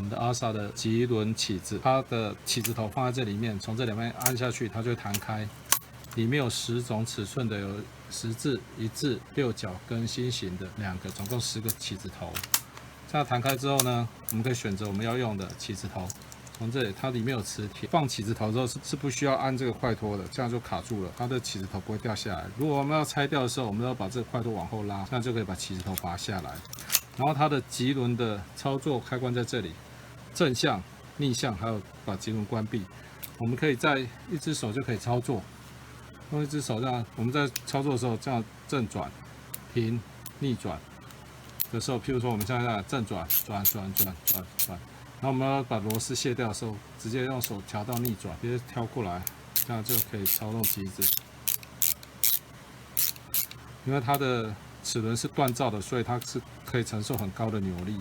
们的阿萨的棘轮起子，它的起子头放在这里面，从这两边按下去，它就会弹开。里面有10种尺寸的，有十字、一字、六角跟心形的2个，总共10个起子头。这样弹开之后呢，我们可以选择我们要用的起子头。从这里，它里面有磁铁，放起子头之后是不需要按这个快脱的，这样就卡住了，它的起子头不会掉下来。如果我们要拆掉的时候，我们要把这个快脱往后拉，这样就可以把起子头拔下来。然后它的棘轮的操作开关在这里，正向、逆向，还有把棘轮关闭。我们可以在一只手就可以操作，用一只手这样，我们在操作的时候这样正转、平、逆转的时候，譬如说我们现在这样正转、转。然后我们要把螺丝卸掉的时候，直接用手调到逆转，直接挑过来，这样就可以操纵机子。因为它的齿轮是锻造的，所以它是可以承受很高的扭力。